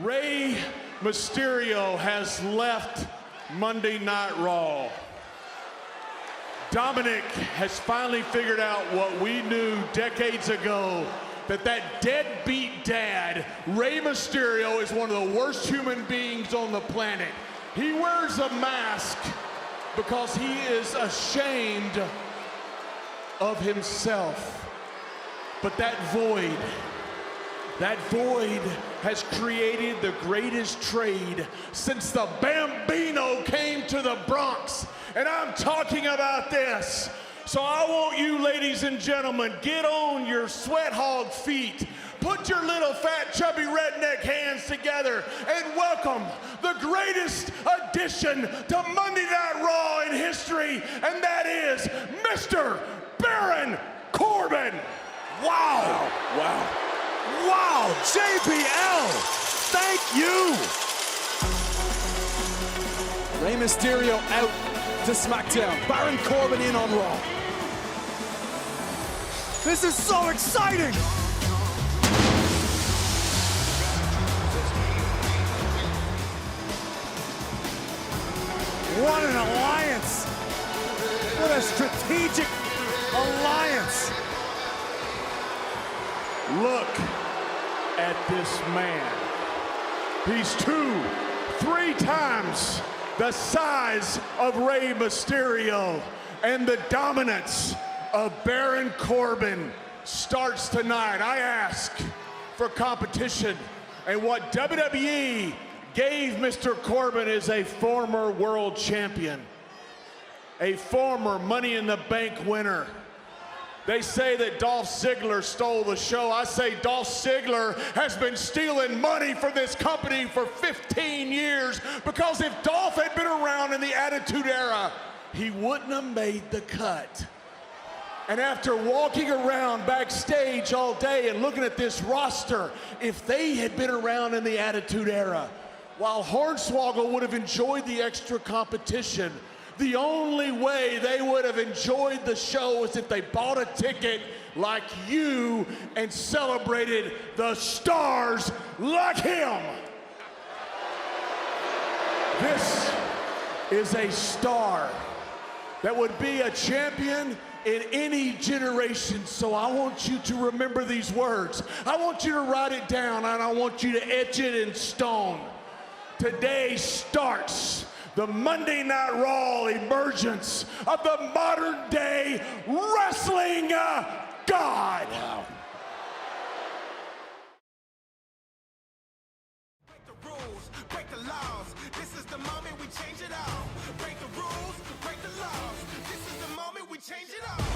Rey Mysterio has left Monday Night Raw. Dominic has finally figured out what we knew decades ago, that deadbeat dad, Rey Mysterio, is one of the worst human beings on the planet. He wears a mask because he is ashamed of himself. But that void has created the greatest trade since the Bambino came to the Bronx. And I'm talking about this. So I want you, ladies and gentlemen, get on your sweat hog feet, put your little fat chubby redneck hands together, and welcome the greatest addition to Monday Night Raw in history, and that is Mr. Baron Corbin. Wow. Wow. Wow, JBL, thank you. Rey Mysterio out to SmackDown. Baron Corbin in on Raw. This is so exciting. What an alliance. What a strategic alliance. Look at this man. He's 3 times the size of Rey Mysterio, and the dominance of Baron Corbin starts tonight. I ask for competition, and what WWE gave Mr. Corbin is a former world champion, a former Money in the Bank winner. They say that Dolph Ziggler stole the show. I say Dolph Ziggler has been stealing money from this company for 15 years, because if Dolph had been around in the Attitude Era, he wouldn't have made the cut. And after walking around backstage all day and looking at this roster, if they had been around in the Attitude Era, while Hornswoggle would have enjoyed the extra competition, the only way they would have enjoyed the show is if they bought a ticket like you and celebrated the stars like him. This is a star that would be a champion in any generation, so I want you to remember these words. I want you to write it down, and I want you to etch it in stone. Today starts the Monday Night Raw emergence of the modern day wrestling god. Wow. Break the rules, break the laws. This is the moment we change it all. Break the rules, break the laws. This is the moment we change it all.